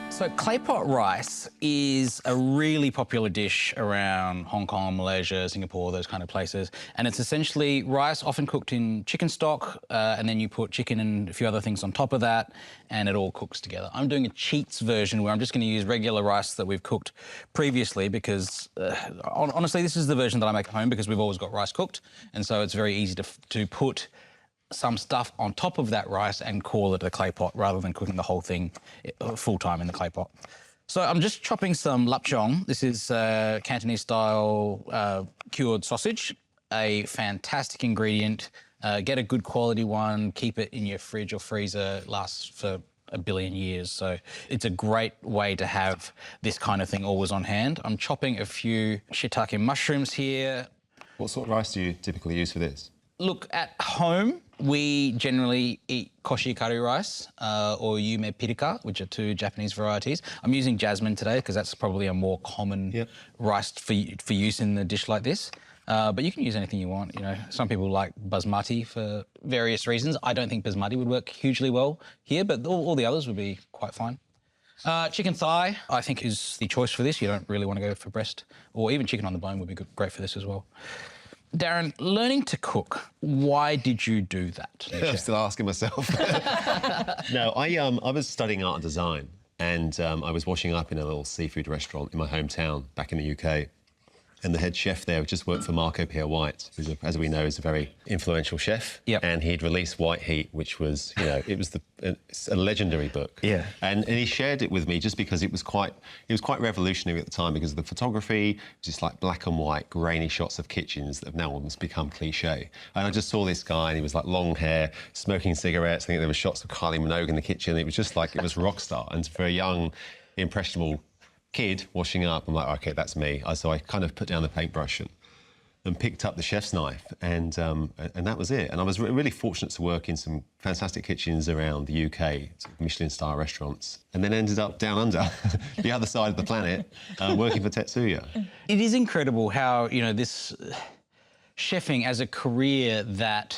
So Claypot rice is a really popular dish around Hong Kong, Malaysia, Singapore, those kind of places. And it's essentially rice often cooked in chicken stock, and then you put chicken and a few other things on top of that, and it all cooks together. I'm doing a cheats version where I'm just going to use regular rice that we've cooked previously because, honestly, this is the version that I make at home because we've always got rice cooked. And so it's very easy to put some stuff on top of that rice and call it a clay pot rather than cooking the whole thing full time in the clay pot. So I'm just chopping some lapchong. This is Cantonese style cured sausage, a fantastic ingredient. Get a good quality one, keep it in your fridge or freezer, lasts for a billion years. So it's a great way to have this kind of thing always on hand. I'm chopping a few shiitake mushrooms here. What sort of rice do you typically use for this? Look, at home, we generally eat koshi curry rice or yume pirika, which are two Japanese varieties. I'm using jasmine today because that's probably a more common rice for use in a dish like this. But you can use anything you want. You know, some people like basmati for various reasons. I don't think basmati would work hugely well here, but all the others would be quite fine. Chicken thigh, I think, is the choice for this. You don't really want to go for breast, or even chicken on the bone would be great for this as well. Darren, learning to cook, why did you do that? I'm still asking myself. No, I was studying art and design, and I was washing up in a little seafood restaurant in my hometown back in the UK. And the head chef there just worked for Marco Pierre White, who, as we know, is a very influential chef. Yep. And he'd released White Heat, which was, you know, it was it's a legendary book. Yeah. And he shared it with me just because it was quite revolutionary at the time because of the photography, just like black and white, grainy shots of kitchens that have now almost become cliche. And I just saw this guy, and he was like long hair, smoking cigarettes. I think there were shots of Kylie Minogue in the kitchen. It was just like, it was rock star. And for a young, impressionable kid washing up, I'm like, OK, that's me. So I kind of put down the paintbrush and picked up the chef's knife, and that was it. And I was really fortunate to work in some fantastic kitchens around the UK, Michelin-star restaurants, and then ended up down under, the other side of the planet, working for Tetsuya. It is incredible how, you know, this chefing as a career that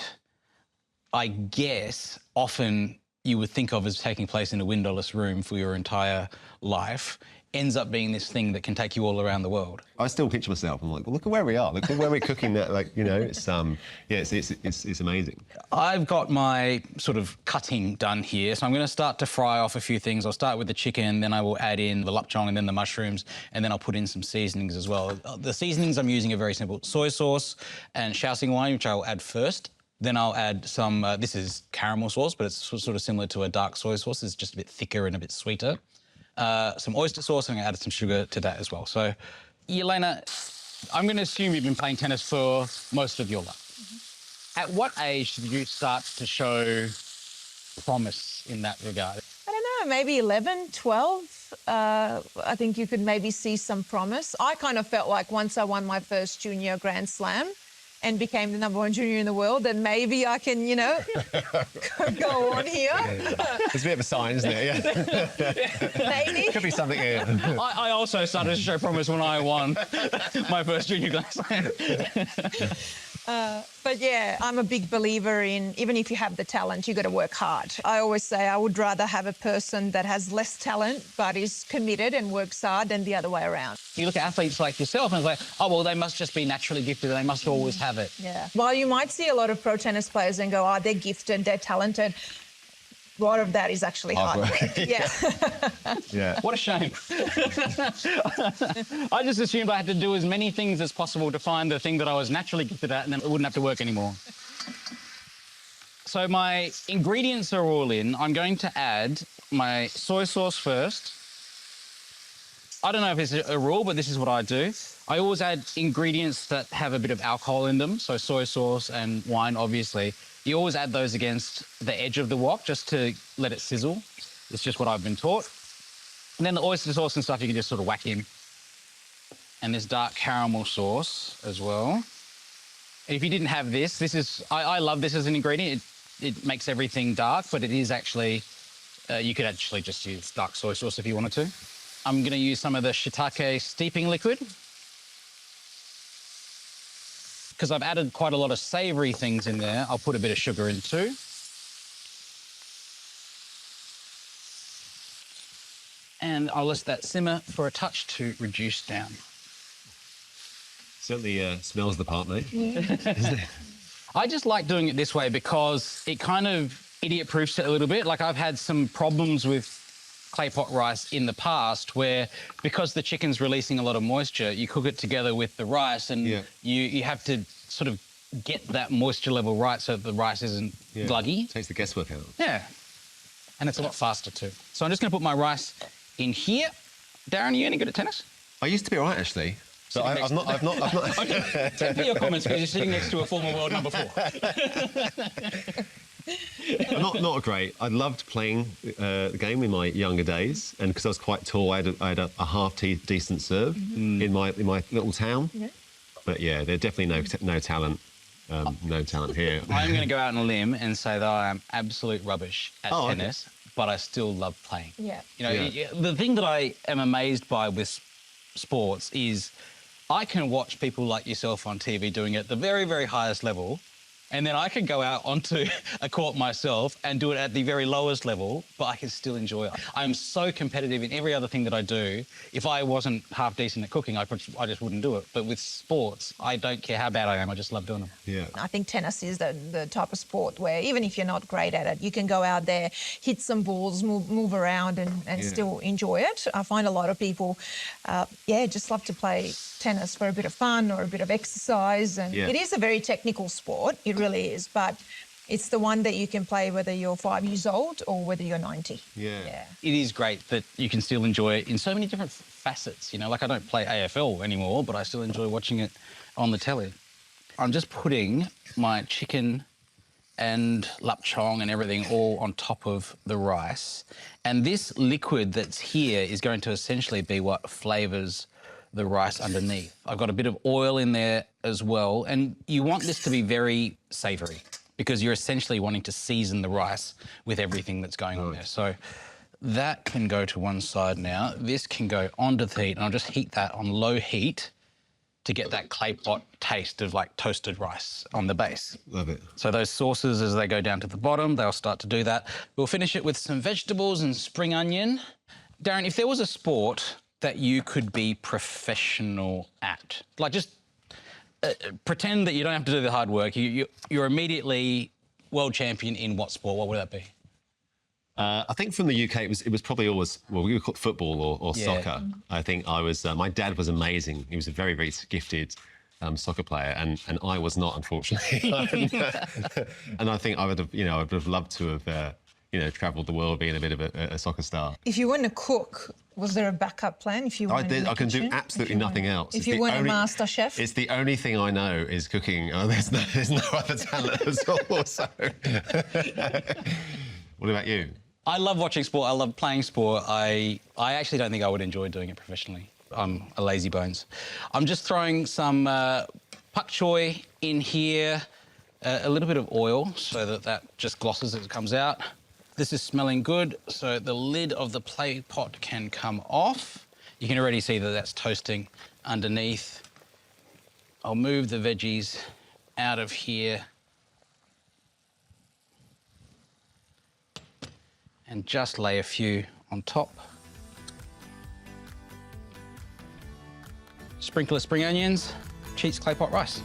I guess often you would think of as taking place in a windowless room for your entire life ends up being this thing that can take you all around the world. I still picture myself. I'm like, well, look at where we are. Look at where we're cooking that. Like, you know, it's it's amazing. I've got my sort of cutting done here, so I'm going to start to fry off a few things. I'll start with the chicken, then I will add in the lapchong and then the mushrooms, and then I'll put in some seasonings as well. The seasonings I'm using are very simple: soy sauce and shaoxing wine, which I will add first. Then I'll add some. This is caramel sauce, but it's sort of similar to a dark soy sauce. It's just a bit thicker and a bit sweeter. Some oyster sauce, and I'm going to add some sugar to that as well. So, Jelena, I'm going to assume you've been playing tennis for most of your life. At what age did you start to show promise in that regard? I don't know, maybe 11, 12. I think you could maybe see some promise. I kind of felt like once I won my first junior Grand Slam and became the #1 junior in the world, then maybe I can, you know, go on here. It's a bit of a sign, isn't it? Yeah. Maybe. Could be something here. I also started to show promise when I won my first junior Grand Slam. But yeah, I'm a big believer in, even if you have the talent, you got to work hard. I always say I would rather have a person that has less talent but is committed and works hard than the other way around. You look at athletes like yourself and it's like, oh, well, they must just be naturally gifted. They must always have it. Yeah. While you might see a lot of pro tennis players and go, oh, they're gifted, they're talented, a lot of that is actually hard work. Yeah. Yeah. What a shame. I just assumed I had to do as many things as possible to find the thing that I was naturally gifted at, and then it wouldn't have to work anymore. So my ingredients are all in. I'm going to add my soy sauce first. I don't know if it's a rule, but this is what I do. I always add ingredients that have a bit of alcohol in them, so soy sauce and wine, obviously. You always add those against the edge of the wok just to let it sizzle. It's just what I've been taught. And then the oyster sauce and stuff you can just sort of whack in. And this dark caramel sauce as well. And if you didn't have this, I love this as an ingredient. It makes everything dark, but it is actually, you could actually just use dark soy sauce if you wanted to. I'm going to use some of the shiitake steeping liquid, because I've added quite a lot of savoury things in there. I'll put a bit of sugar in too. and I'll let that simmer for a touch to reduce down. Certainly smells the part, mate. I just like doing it this way because it kind of idiot-proofs it a little bit. Like I've had some problems with Claypot rice in the past where because the chicken's releasing a lot of moisture, you cook it together with the rice and you have to sort of get that moisture level right so that the rice isn't gluggy. Takes the guesswork out. Yeah. And it's a lot faster too. So I'm just going to put my rice in here. Darren, are you any good at tennis? I used to be all right, actually. So I've not. Okay. Temper your comments because you're sitting next to a former world number 4. not great. I loved playing the game in my younger days, and because I was quite tall, I had a half decent serve in my little town. Yeah. But yeah, there's definitely no talent. No talent here. I'm going to go out on a limb and say that I am absolute rubbish at tennis, but I still love playing. Yeah. You know, the thing that I am amazed by with sports is I can watch people like yourself on TV doing it at the very, very highest level, and then I can go out onto a court myself and do it at the very lowest level, but I can still enjoy it. I'm so competitive in every other thing that I do. If I wasn't half decent at cooking, I just wouldn't do it. But with sports, I don't care how bad I am, I just love doing them. Yeah. I think tennis is the type of sport where even if you're not great at it, you can go out there, hit some balls, move around and still enjoy it. I find a lot of people, just love to play tennis for a bit of fun or a bit of exercise. And it is a very technical sport. It really is, but it's the one that you can play whether you're 5 years old or whether you're 90. Yeah. It is great that you can still enjoy it in so many different facets. You know, like I don't play AFL anymore, but I still enjoy watching it on the telly. I'm just putting my chicken and lapchong and everything all on top of the rice. And this liquid that's here is going to essentially be what flavours the rice underneath. I've got a bit of oil in there as well, and you want this to be very savoury because you're essentially wanting to season the rice with everything that's going on there. So that can go to one side now. This can go onto the heat, and I'll just heat that on low heat to get that Claypot taste of like toasted rice on the base. Love it. So those sauces, as they go down to the bottom, they'll start to do that. We'll finish it with some vegetables and spring onion. Darren, if there was a sport that you could be professional at, like just pretend that you don't have to do the hard work. You're immediately world champion in what sport? What would that be? I think from the UK, it was probably always, well, we would call it football or soccer. I think I was, my dad was amazing. He was a very, very gifted soccer player, and I was not, unfortunately. And I think I would have loved to have, travelled the world being a bit of a soccer star. If you weren't a cook, was there a backup plan? If you weren't I can do absolutely nothing else. If you weren't a master chef? It's the only thing I know is cooking. There's no other talent at all. So. What about you? I love watching sport. I love playing sport. I actually don't think I would enjoy doing it professionally. I'm a lazy bones. I'm just throwing some pak choy in here, a little bit of oil so that just glosses as it comes out. This is smelling good, so the lid of the clay pot can come off. You can already see that that's toasting underneath. I'll move the veggies out of here and just lay a few on top. Sprinkle of spring onions, Cheats Claypot rice.